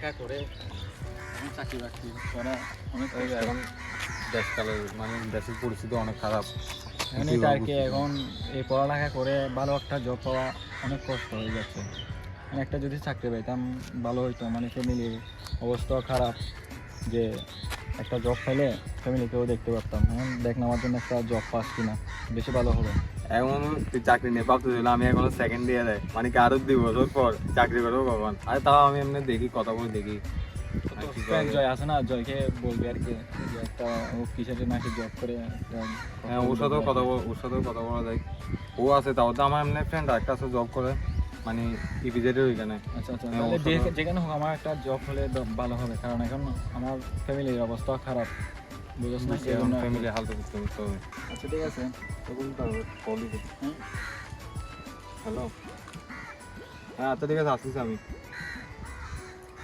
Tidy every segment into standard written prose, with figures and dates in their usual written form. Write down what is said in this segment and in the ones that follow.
পড়ালেখা করে এখন চাকরি বাকরি করা অনেক এখন দেশকালের মানে দেশের পরিস্থিতি অনেক খারাপ। এমনিতে আর কি এখন এই পড়ালেখা করে ভালো একটা জব পাওয়া অনেক কষ্ট হয়ে যাচ্ছে। মানে একটা যদি চাকরি পাইতাম ভালো হইতো, মানে ফ্যামিলির অবস্থাও খারাপ, যে একটা জব পাইলে ফ্যামিলিকেও দেখতে পারতাম। এখন দেখ নেওয়ার জন্য একটা জব পাস কিনা বেশি ভালো হবে। এখন তুই চাকরি নিয়ে ভাবতেছিল আমি এখনো সেকেন্ড ইয়ারে, মানে কি আরো 2 বছর পর চাকরি করবো কখন? আর তাও আমি এমনি দেখি কথা বলে দেখি জয় আছে না, জয়কে বলবি আর কি যে একটা ও কিসের নাকি জব করে একটা হ্যাঁ ওর সাথেও কথা বলা যায়। ও আছে তাও তো আমার এমনি ফ্রেন্ড একটা আছে জব করে, মানে ইপিজেডের ওইখানে। আচ্ছা আচ্ছা, তাহলে যেখানে হোক আমার একটা জব হলে ভালো হবে, কারণ এখন আমার ফ্যামিলির অবস্থা খারাপ, বুঝছ না, সেই জন্য ফ্যামিলি হালকা করতে হবে। আচ্ছা ঠিক আছে, তখন কল দিতে। হ্যালো, হ্যাঁ আচ্ছা ঠিক আছে আসছিস আমি।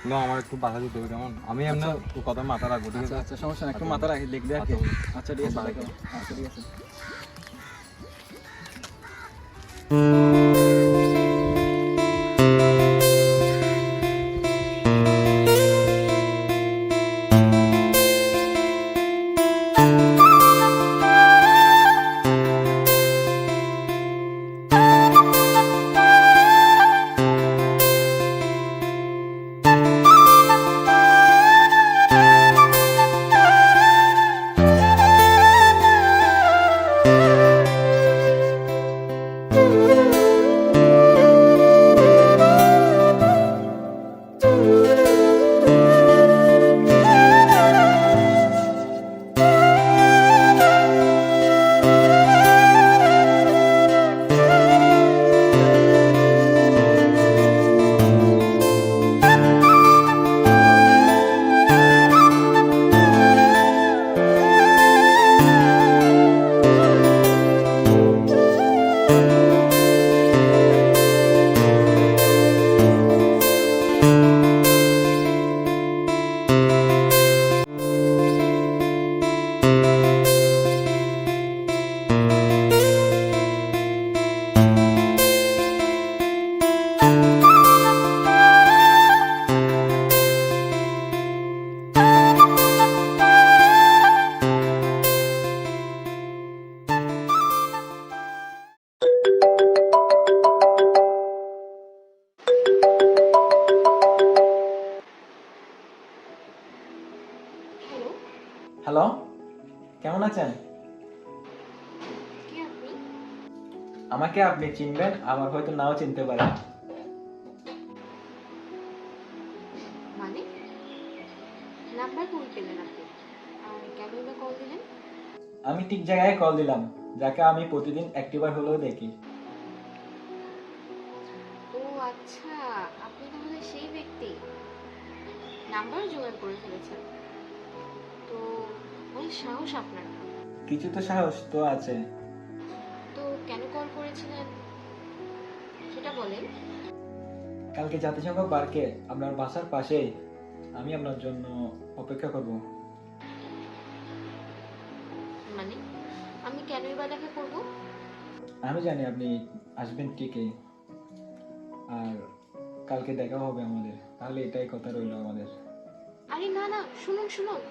না আমার একটু বাধা দিতে হবে, কেমন? আমি এমনি কথা মাথা রাখবো, ঠিক আছে? আচ্ছা সমস্যা না, একটু মাথা রাখি দেখবে আর কি। আচ্ছা ঠিক আছে, আচ্ছা ঠিক আছে। হ্যালো, কেমন আছেন? আমাকে আপনি চিনবেন, আবার হয়তো নাও চিনতে পারেন। মানে নাম্বার কোন পেলেন আপনি? আর কেন বা কল দিলেন? আমি ঠিক জায়গায় কল দিলাম, যাকে আমি প্রতিদিন একটিবার হলেও দেখি। ও আচ্ছা, আপনি তাহলে সেই ব্যক্তি। নাম্বার জোগাড় করে ফেলেছেন তো, অনেক সাহস আপনার। কিছু তো সাহস তো আছে। তো কেন কল করেছিলেন সেটা বলেন। কালকে জাতিসংঘ পার্কে আপনার বাসার পাশেই আমি আপনার জন্য অপেক্ষা করব। মানে আমি কেনই বা দেখা করব? আমি জানি আপনি আসবেন ঠিকই, আর কালকে দেখা হবে আমাদের, তাহলে এটাই কথা রইল আমাদের। আরে না না, শুনুন শুনুন।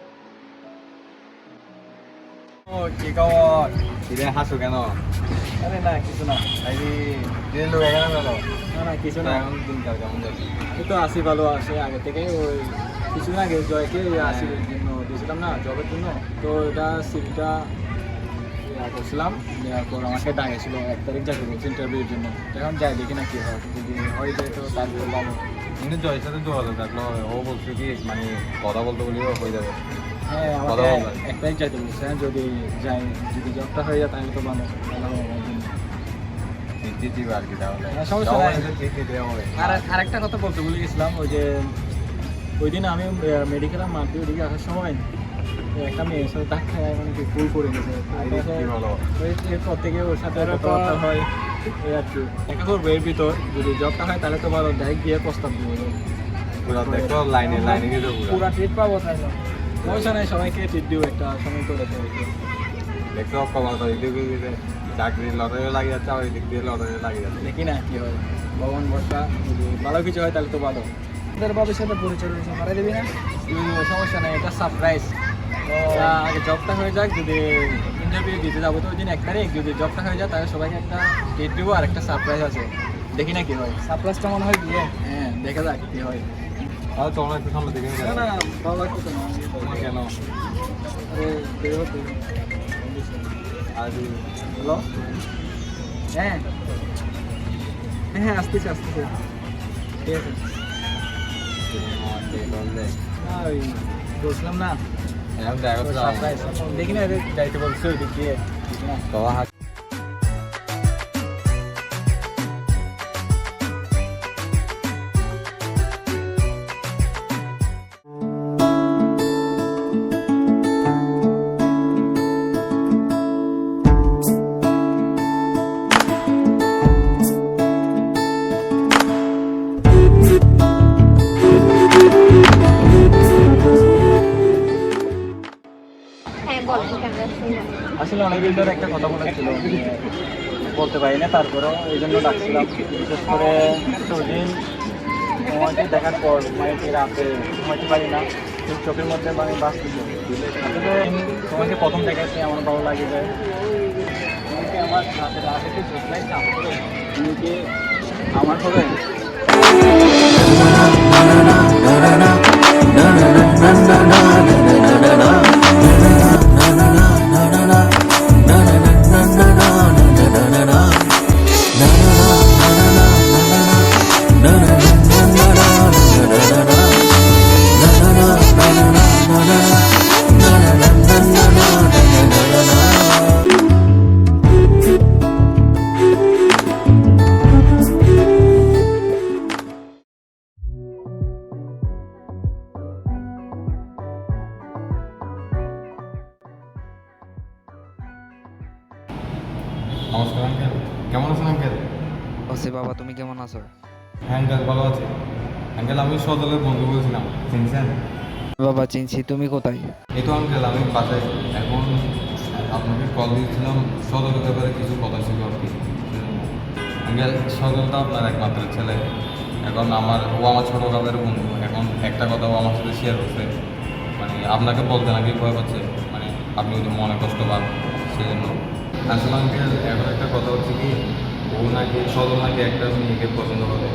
ও কি খবর? কিরে হাসো কেন? আরে না কিছু না। দিন লোক এখানে গেল? না না কিছু না, এখন দিনকাল কেমন যাচ্ছে? এই তো আসি ভালো আসে আগে থেকে। ওই কিছুদিন আগে জয়কে আসির জন্য দিয়েছিলাম না জবের জন্য, তো এটা সিভিটা করছিলাম, দেওয়ার পর আমাকে ডাকেছিল 1 তারিখ যাকে বলছি ইন্টারভিউর জন্য। এখন যাই দেখি না কি হয়, যদি হয়ে যায় তো তারপরে ভালো। কিন্তু জয়ের সাথে যোগাযোগ থাকলো, ও বলছে কি মানে কথা বলতে বললেও হয়ে যাবে। হ্যাঁ কথা আমাকে বলবেন? 1 তারিখ যাইতে বলছে, যদি যাই, যদি জবটা হয়ে যায় তাহলে তো ভালো ভালো হবে আমার জন্য। ঠিক দিবে আর কি তাহলে। হ্যাঁ, সমস্যা নাই। ঠিক দিতে হবে। আর একটা কথা বলতে ভুলে গেছিলাম, ওই যে ওই দিন আমি মেডিকেল মারতে ওদিকে আসার সময় একটা মেয়ের সাথে ধাক্কা খায়, মানে কি ভুল করে গেছে। কি বলো? এরপর থেকে ওর সাথে কথাবার্তা হয়, এই আর কি দেখা করবো এর ভিতর। যদি জবটা হয় তাহলে তো ভালো, ডাইরেক্ট গিয়ে প্রস্তাব দিব। পুরো দেখো লাইনে গিয়ে যাবো। পুরা ট্রিট পাবো তাহলে সমস্যা নাই, সবাইকে ট্রিট দিব একটা সময় করে। দেখছো খবর তো এদিক দিয়ে চাকরি লটারি লাগিয়ে যাচ্ছে, আর এদিক দিয়ে লটারি লাগিয়ে যাচ্ছে। দেখি না কি হয়, ভগবান ভরসা। যদি ভালো কিছু হয় তাহলে তো ভালো। তোদের বাবার সাথে পরিচয় হয়েছে করাই দিবি না? সমস্যা নেই, এটা সারপ্রাইজ। আগে জবটা হয়ে যাক, যদি ইন্টারভিউ দিতে যাবো তো ওই দিন 1 তারিখ, যদি জবটা হয়ে যায় তাহলে সবাইকে একটা ডেট দেবো আর একটা সারপ্রাইজ আছে, দেখি না কি হয়। সারপ্রাইজটা মনে হয় বিয়ে। হ্যাঁ দেখা যাক কি হয়। তাহলে চলো একটু সামনে দেখে নিয়ে না যাই। না ভালো লাগতো না, কেন? বের হতে। আর হ্যালো, হ্যাঁ হ্যাঁ হ্যাঁ আসতেছে আসতেছে, ঠিক আছে। না ওই বলছিলাম না এখন দেখা করতে যাবো। সারপ্রাইজ, দেখি না এদের যাইতে বলছে ওই দিক দিয়ে, দেখি না। বাবা হাত হ্যাঁ বলেন ক্যামেরা শুনলাম। আসলে অনেক দিন ধরে একটা কথা বলেছিল, বলতে পারি না, তারপরেও এই জন্য ডাকছিলাম। বিশেষ করে দিন সময়টি দেখার পর সময়টি রাতে সময়টি পারি না, কিন্তু চোখের মধ্যে আমি বাঁচতেছি। আসলে তোমাকে প্রথম দেখাচ্ছি আমার ভালো লাগে যে তোমাকে আমার রাতে রাতে কি চোখ লাইট না করে তুমি কি আমার হবে। নমস্কার আঙ্কেল, কেমন আছেন আঙ্কেল? ওসি বাবা, তুমি কেমন আছো? হ্যাঁ আঙ্কেল ভালো আছে। আঙ্কেল আমি সদলের বন্ধু বলছিলাম, চিনছেন? বাবা চিনছি, তুমি কোথায়? এই তো আঙ্কেল আমি বাসায়। এখন আপনাকে কল দিয়েছিলাম, সদলের ব্যাপারে কিছু কথা ছিল আর কি। আঙ্কেল সদলটা আপনার একমাত্র ছেলে। এখন ও আমার ছোটোকালের বন্ধু। এখন একটা কথা ও আমার সাথে শেয়ার করছে, মানে আপনাকে বলতে নাকি ভয় পাচ্ছে, মানে আপনি যদি মনে কষ্ট পান সেজন্য। আসলে আঙ্কেল এখন একটা কথা হচ্ছে কি, ও নাকি সদল নাকি একটা মেয়েকে পছন্দ করে,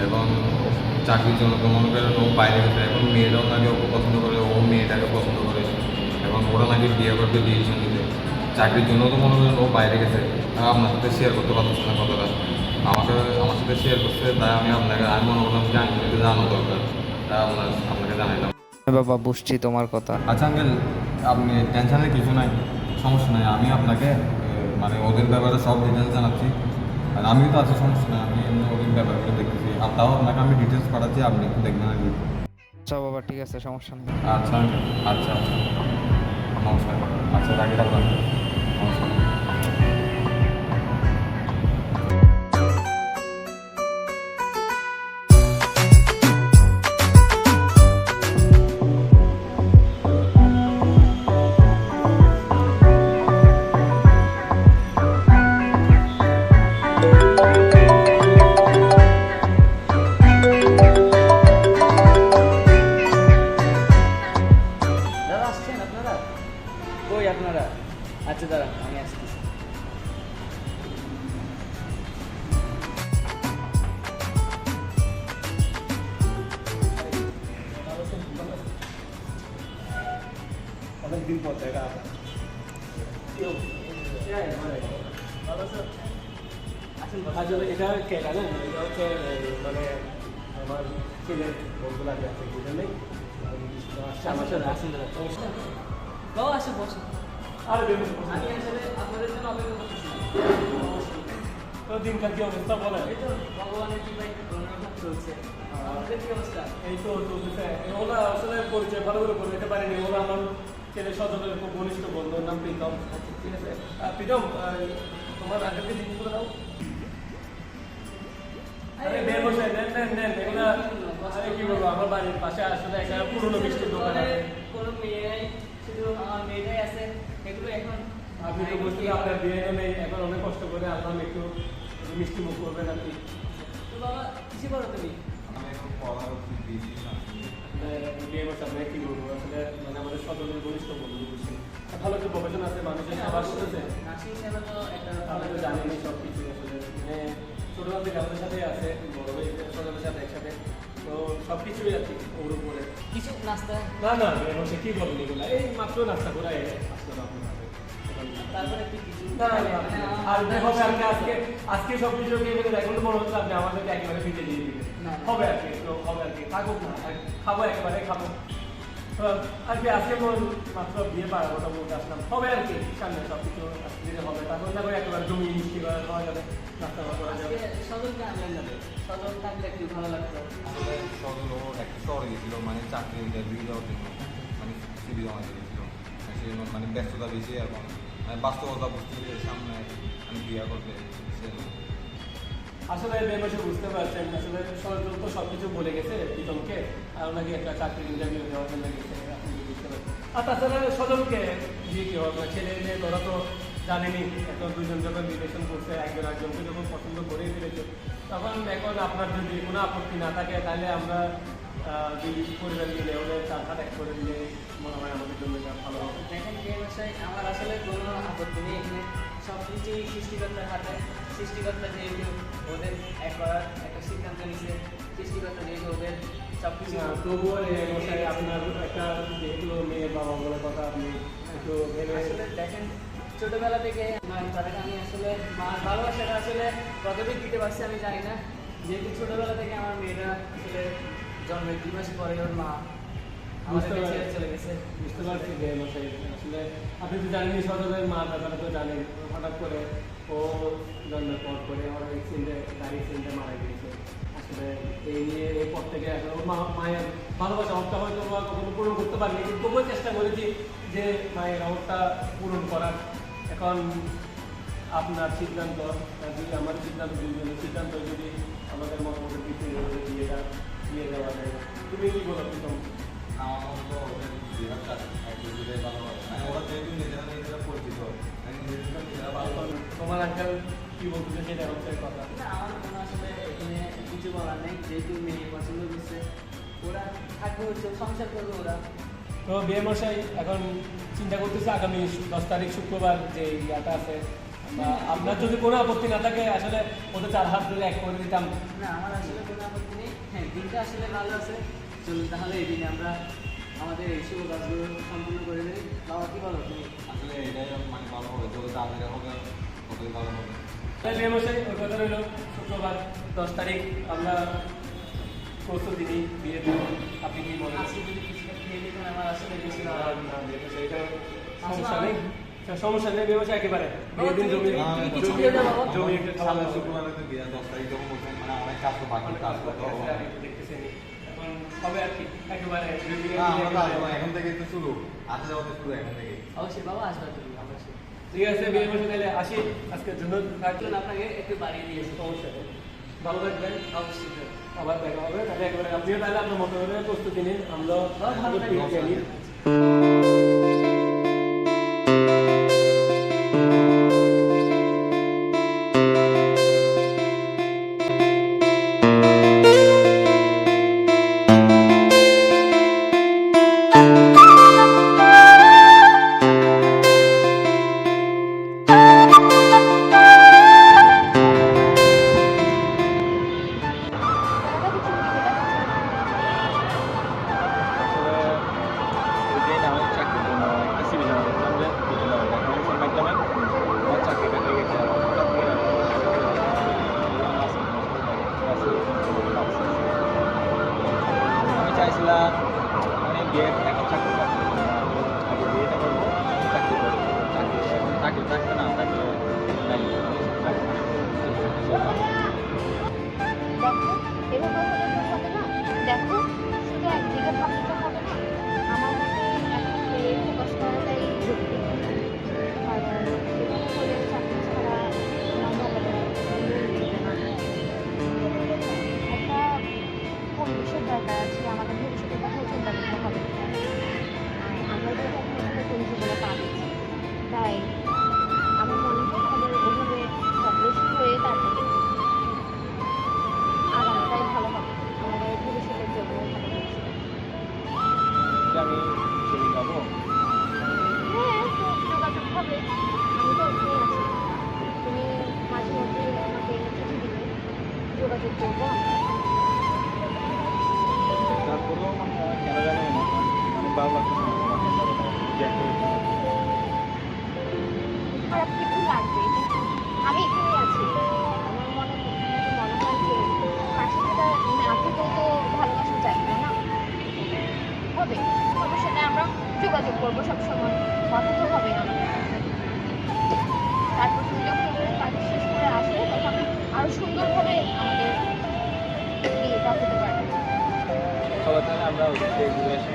এবং চাকরির জন্য তো মনে করেন ও বাইরে গেছে। এখন মেয়েরাও নাকি ওকে পছন্দ করে, ও মেয়েটাকে পছন্দ করে। এখন ওরা নাকি বিয়ে করতে ডিসিশন নিতে, চাকরির জন্য তো মনে করেন ও বাইরে গেছে। আপনার সাথে শেয়ার করতে পারতেছে না কথাটা, আমার সাথে শেয়ার করছে। তাই আমি মনে করলাম যে আঙ্কেলকে জানানো দরকার, তাই আপনাকে জানাইলাম। বাবা বুঝছি তোমার কথা। আচ্ছা আঙ্কেল, আপনি টেনশনের কিছু নাই, সমস্যা নাই। আমি আপনাকে মানে ওদের ব্যাপারে সব ডিটেলস জানাচ্ছি। আর আমিও তো আছি, সমস্যা নাই। আমি এমনি ওদের ব্যাপারগুলো দেখতেছি, আর তাও আপনাকে আমি ডিটেলস পাঠাচ্ছি, আপনি একটু দেখবেন আর কি। আচ্ছা বাবা ঠিক আছে, সমস্যা নেই। আচ্ছা আঙ্কেল, আচ্ছা আচ্ছা, নমস্কার। আচ্ছা রাখি তাহলে, নমস্কার। দাদা আসছেন আপনারা? কই আপনারা? আচ্ছা দাঁড়া আমি আসতেছি। অনেকদিন পর দেখা। আসলে এটা কে জানেন? এটা হচ্ছে মানে আমার ছেলের বন্ধু লাগে আছে, বুঝলেন? আমার সাথে আসেন দাদা। বাবা আসে বসে। আর আমি আসলে আপনাদের জন্য অপেক্ষা করতেছি। তো দিনকাল কি অবস্থা বলেন? এই তো ভগবানের কি ভাই চলছে। আমাদের কি অবস্থা? এই তো চলতেছে। ওরা আসলে পরিচয় ভালো করে বলে দিতে পারেনি। ওরা আমার ছেলে সজলের খুব ঘনিষ্ঠ বন্ধুর নাম প্রীতম। ঠিক আছে প্রীতম, তোমার আগে জিনিস করে দাও। আরে বের বসে নেন নেন নেন এগুলো। আরে কি বলবো, আমার বাড়ির পাশে আসলে একটা পুরনো মিষ্টির দোকান আছে। কোনো মেয়ে শুধু আমার মেয়েটাই আছে, এগুলো এখন আপনি তো বুঝতে আপনার বিয়ে নেই, এখন অনেক কষ্ট করে আসলাম, একটু মিষ্টি মুখ করবেন আপনি। তো বাবা কিছু করো তুমি। আমি এখন পড়ার বেশি না বিয়ে করতে আপনাকে কি বলবো আসলে মানে আমাদের সকলের ঘনিষ্ঠ বন্ধু বুঝছি ভালো একটা প্রফেশন আছে মানুষের সেবা করতেছে নার্সিং সেবা তো একটা আপনি তো জানেনই সব কিছু আসলে মানে ছোটবেলা থেকে আমাদের সাথে আছে বড় হয়ে সকলের সাথে একসাথে তো সব কিছুই আছে ওর উপরে কিছু নাস্তা না না বসে কি বলবেন এগুলো এই মাত্র নাস্তা করে আসলাম আপনার হাতে। তারপরে একটু কিছু না, না, না, আর হবে আপনি আজকে সব কিছু এখন তো মনে হচ্ছে আপনি আমাদেরকে একেবারে ফিরে দিয়ে দিবেন না, না। হবে আর কি তো হবে আর কি থাকুক না আর খাবো একেবারে খাবো তো আর কি আজকে মাত্র বিয়ে পাড়া মোটামুটি আসলাম হবে আর কি সামনে সব কিছু আজকে হবে তারপর না করে একেবারে জমি মিষ্টি করা খাওয়া যাবে নাস্তা করা যাবে আজকে সজলকে আনলেন না সজল থাকলে একটু ভালো লাগতো আসলে সজল ও একটা শহরে গেছিল মানে চাকরি ইন্টারভিউ দেওয়ার জন্য মানে সিবি জমা দিয়েছিল সে মানে ব্যস্ততা বেশি এখন মানে বাস্তবতা বুঝতে সামনে আমি বিয়ে করতে সে আসলে বেমাসে বুঝতে পারছেন আসলে সজল তো সব কিছু বলে গেছে প্রীতমকে আর ওনাকে একটা চাকরির ইন্টারভিউ দেওয়ার জন্য গেছে আপনি বুঝতে পারছেন আর তাছাড়া সজলকে বিয়ে কি হবে ছেলে মেয়ে তোরা তো জানেনি এখন দুজন যখন রিলেশন করছে একজন একজনকে যখন পছন্দ করেই ফেলেছে তখন এখন আপনার যদি কোনো আপত্তি না থাকে তাহলে আমরা দুই পরিবার মিলে ওদের চার হাত এক করে দিলে মনে হয় আমাদের জন্য এটা ভালো হবে দেখেন বিয়ে বাসায় আমার আসলে কোনো আপত্তি নেই এখানে সব কিছুই সৃষ্টিকর্তার হাতে সৃষ্টিকর্তা যেহেতু ওদের এক করার একটা সিদ্ধান্ত নিচ্ছে সৃষ্টিকর্তা যেহেতু ওদের সব কিছু তবুও এই মশাই আপনার একটা যেহেতু মেয়ের বাবা বলে কথা আপনি একটু ভেবে আসলে দেখেন ছোটবেলা থেকে তাদেরকে আমি আসলে মার ভালোবাসাটা আসলে কতটুকু দিতে পারছি আমি জানি না যেহেতু ছোটবেলা থেকে আমার মেয়েরা আসলে জন্মের 2 মাস পরে ওর মা বুঝতে আমাদের পারছি। ছেড়ে চলে গেছে বুঝতে পারছি যে মশাই আসলে আপনি তো জানেনই সদরের মা ব্যাপারটা তো জানেন হঠাৎ করে ও জন্মের পর করে আমার অ্যাক্সিডেন্টে গাড়ি অ্যাক্সিডেন্টে মারা গিয়েছে আসলে এই নিয়ে এই পর থেকে আসলে ওর মায়ের ভালোবাসা অবস্থা হয়তো বা কখনো পূরণ করতে পারিনি কিন্তু তবুও চেষ্টা করেছি যে মায়ের অবস্থা পূরণ করার এখন আপনার সিদ্ধান্ত যদি আমার সিদ্ধান্ত দুজনের সিদ্ধান্ত যদি আমাদের মতামতের ভিত্তিতে বিয়েটা দিয়ে দেওয়া যায় তুমি কি বলো প্রথম আমার মতো ওদের বিয়েটা একটু দিলে ভালো হয় মানে ওরা যেহেতু নিজেরা পরিচিত মানে নিজেরা ভালো হবে তোমার আজকাল কি বলতে সেটা হচ্ছে কথা না আমার কোনো আসলে এখানে কিছু বলার নেই যেহেতু মেয়ে পছন্দ করছে ওরা থাকবে হচ্ছে সংসার করবে ওরা তো বিয়ে মশাই এখন চিন্তা করতেছি আগামী 10 তারিখ শুক্রবার যে ইয়াটা আছে বা আপনার যদি কোনো আপত্তি না থাকে আসলে ওদের 4 হাত ধরে এক করে দিতাম না আমার আসলে কোনো আপত্তি নেই হ্যাঁ দিনটা আসলে ভালো আছে চলুন তাহলে এই দিনে আমরা আমাদের এই শুভ কাজগুলো সম্পূর্ণ করে দিই বাবা কি বলো তুমি আসলে এটাই মানে ভালো হবে যত তাড়াতাড়ি হবে ততই ভালো হবে তাই বিয়ে মশাই ওই কথা রইল শুক্রবার 10 তারিখ আমরা প্রস্তুতি নিই বিয়ে দিব আপনি কি বলেন আজকে যদি কিছুটা খেয়ে দিতেন আমার আসলে বেশি ভালো না, লাগবে না, বিয়ে মশাই, এটা সমস্যা নেই সমস্যা নেই বিয়ে মশাই একেবারে বিয়ের দিন জমি তুমি কিছু খেয়ে যাও বাবা জমি একটা খাওয়া সামনে দাওয়া শুক্রবারে তো বিয়ে 10 তারিখ যখন বলছেন মানে অনেক কাজ তো বাকি কাজ করতে হবে এখন হবে আর কি একেবারে যদি না আমরা তো আসবো না, এখন থেকে তো শুরু আসা যাওয়া তো শুরু এখন থেকে অবশ্যই বাবা আসবে তুমি অবশ্যই ঠিক আছে বিয়ে বসে তাহলে আসি আজকের জন্য একজন আপনাকে একটু বাড়িয়ে দিয়েছি সমস্যা নেই ভালো থাকবেন অবশ্যই আবার দেখা হবে তাহলে একেবারে আপনিও তাহলে আপনার মতো করে প্রস্তুতি নিন আমরা ভালো থাকবেন। প্রক্রিয়া নিই। আসলে ওই দিন আমি চাকরির জন্য একটা সিভি জমা দিয়েছিলাম যে দুজন ইনফরমেশন মাধ্যমে আমার চাকরিটা হয়ে গেছে হঠাৎ করে আমি চাইছিলাম মানে বিয়ে এখন চাকরি করতে আগে বিয়েটা করবো চাকরি করবো চাকরি এখন চাকরি থাকবে না থাকলে নাই দেখো এভাবে হলে তো হবে না দেখো শুধু একদিকে ভাবলে তো হবে না আমার মতে এখন পেয়ে ফোকাস করাটাই জরুরি কারণ এভাবে হলে চাকরি ছাড়া আমরা হবে না একটা পরিবেশের দরকার আছে আমাদের ভবিষ্যতের কথাও চিন্তা করতে হবে আমি সেদিন যাবো। হ্যাঁ, তো যোগাযোগ হবে। আমি তো এখানেই আছি। তুমি মাঝে মধ্যে আমাকে চিঠি দিবে, যোগাযোগ করবো। তারপরেও মানে আমার কেন জানি না অনেক ভালো লাগছে না তোমাকে সাথে দেখা হয়েছে। খারাপ কিছু লাগবে, কিন্তু আমি এখানেই আছি। আমার মনে হয় যে পাশে থাকা না থেকেও তো ভালোবাসা যায়, তাই না? হবে, সমস্যা নেই, আমরা যোগাযোগ করবো সবসময়, কথা তো হবে আমাদের মধ্যে। তারপর তুমি যখন আমাদের কাজ শেষ করে আসবে তখন আরো সুন্দরভাবে আমাদের বিয়েটা হতে পারবে। চলো তাহলে আমরা ওদিকে ঘুরে আসি।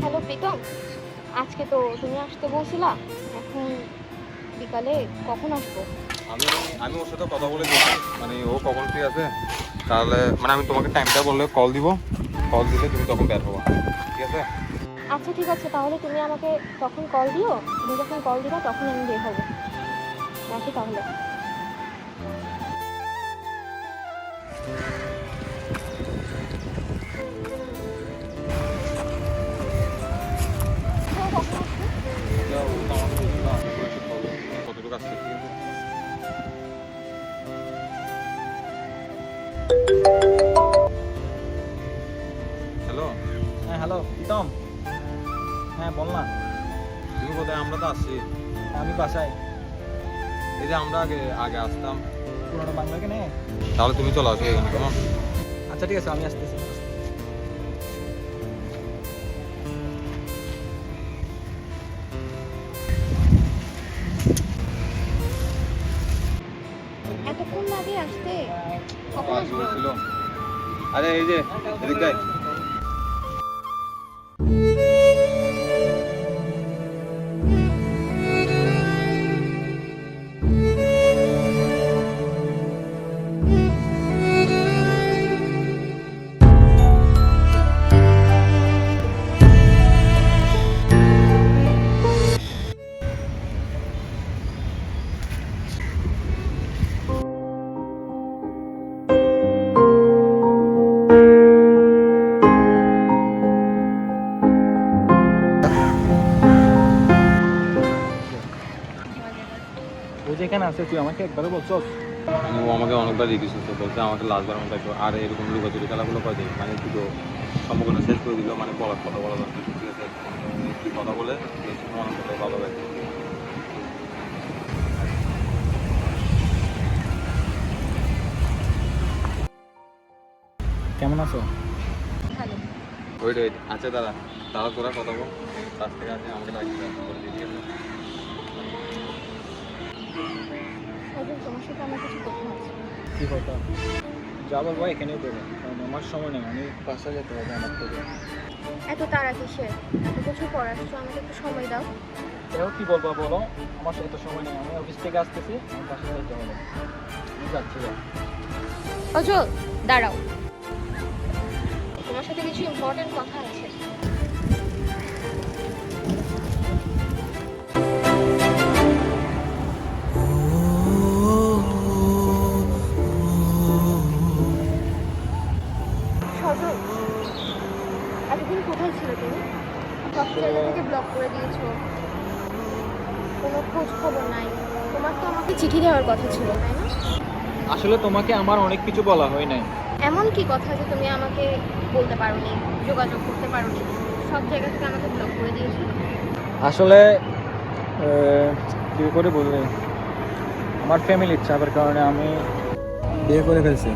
হ্যালো প্রীতম, আজকে তো তুমি আসতে বলছিলা, এখন বিকালে কখন আসবো? আমি আমি ওর সাথে কথা বলে দেখি মানে ও কখন ফ্রি আছে, তাহলে মানে আমি তোমাকে টাইমটা বললে কল দিব, কল দিলে তুমি তখন বের হবা, ঠিক আছে? আচ্ছা ঠিক আছে, তাহলে তুমি আমাকে তখন কল দিও। তুমি যখন কল দিবা তখন আমি বের হবো। রাখি তাহলে। হ্যাঁ, কখন আসবে? এটা ও তো আমাকে বলছিল, আমি বলেছি বলো কতটুকু আসছে, ঠিক আছে? হ্যালো, হ্যাঁ হ্যালো প্রীতম, হ্যাঁ বল না। তুমি কোথায়? আমরা তো আসছি। আমি বাসায় এই যে আমরা আগে আগে আসতাম, পুরোনো বাংলাকে নে। তাহলে তুমি চলে আসো এখানে, কেমন? আচ্ছা ঠিক আছে, আমি আসতেছি। এতক্ষণ লাগে আসতে? কখন আসবে? বলছিল আরে এই যে এদিক দেখ, ও যেখানে আছে তুই আমাকে একবারও বলছস? মানে ও আমাকে অনেকবার জিজ্ঞেস করছে, বলছে আমাকে লাস্টবার মতো একটু আর এরকম লুকাচুরি খেলাগুলো কয় দিন, মানে দুটো সম্পূর্ণ শেষ করে দিল, মানে বলার কথা বলা দরকার, ঠিক আছে? কি কথা বলে মনে করলে ভালো লাগে। কেমন আছো? ভালো। ওইট ওইট, আচ্ছা দাদা, তাহলে তোরা কথা বল, কাছ থেকে আছে আমাকে লাগিয়ে বলে দিই, ঠিক আছে? একদিন তোমার সাথে আমার কিছু কথা আছে। কি কথা? যা বলবো এখানেই দেবো, কারণ আমার সময় নেই, আমি বাসা যেতে হবে আমার থেকে। এত তাড়া কিসের? এত কিছু পড়াচ্ছো, আমাকে একটু সময় দাও। এও কি বলবো বলো, আমার এত সময় নেই, আমি অফিস থেকে আসতেছি, আমার বাসা যেতে হবে, আমি যাচ্ছি। অজল, দাঁড়াও, তোমার সাথে কিছু ইম্পর্টেন্ট কথা আছে। চিঠি দেওয়ার কথা ছিল, তাই না? আসলে তোমাকে আমার অনেক কিছু বলা হয় নাই। এমন কি কথা যে তুমি আমাকে বলতে পারোনি, যোগাযোগ করতে পারোনি, সব জায়গা থেকে আমাকে ব্লক করে দিয়েছো? আসলে কী করে বলবে, আমার ফ্যামিলির চাপের কারণে আমি বিয়ে করে ফেলছি।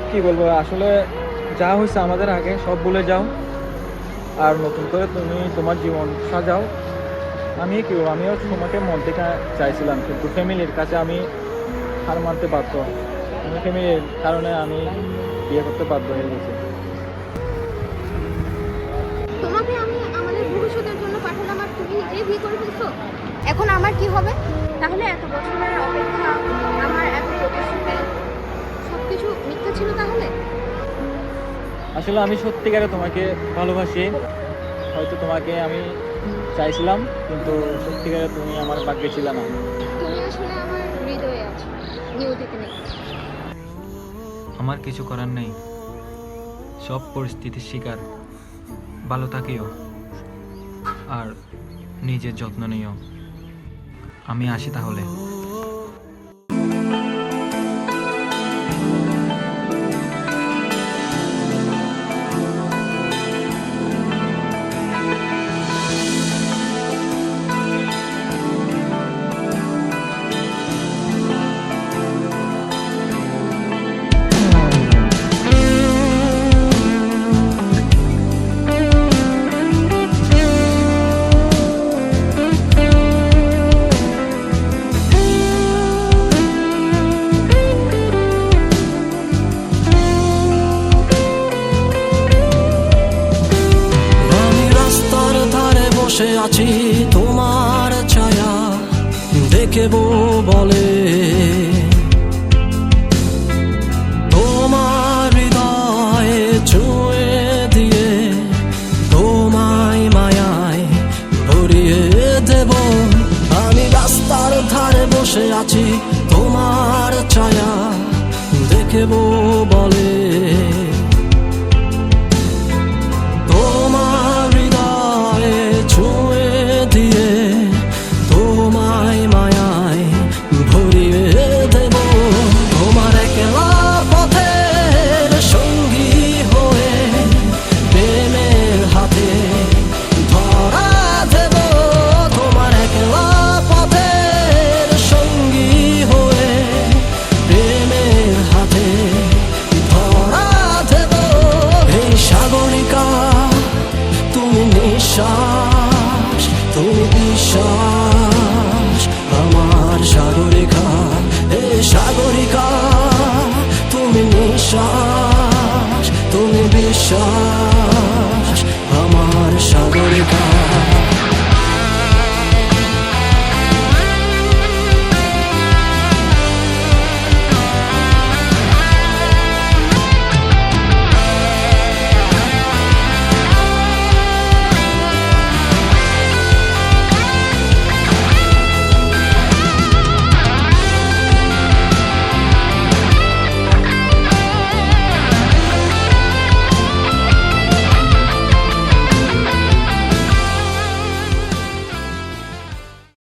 কি বলবো, আসলে যা হয়েছে আমাদের আগে সব ভুলে যাও, আর নতুন করে তুমি তোমার জীবন সাজাও। আমিও তোমাকে মন থেকে চাইছিলাম, কিন্তু ফ্যামিলির কাছে আমি হার মানতে বাধ্য। আমি ফ্যামিলির কারণে আমি বিয়ে করতে বাধ্য হয়ে গেছি। তোমাকে আমি আমাদের ভবিষ্যতের জন্য পাঠালাম আর তুমি নিজেই বিয়ে করে ফেলছো। এখন আমার কি হবে? তাহলে এত বছরের অপেক্ষা, আমার এত প্রতিশ্রুতি, সবকিছু মিথ্যা ছিল তাহলে? আসলে আমি সত্যিকারে তোমাকে ভালোবাসি। হয়তো তোমাকে আমি চাইছিলাম, কিন্তু সত্যিকারে তুমি আমার ভাগ্যে ছিল না। তুমি আসলে আমার হৃদয়ে আছো, নিয়তিতে নেই। আমার কিছু করার নেই, সব পরিস্থিতির শিকার। ভালো থাকিও আর নিজের যত্ন নিও। আমি আসি তাহলে। আমি রাস্তার ধারে বসে আছি, তোমার ছায়া দেখে বলে তোমার হৃদয়ে ছুঁয়ে দিয়ে তোমায় মায়ায় ভরিয়ে দেব। আমি রাস্তার ধারে বসে আছি, তোমার ছায়া দেখে বলে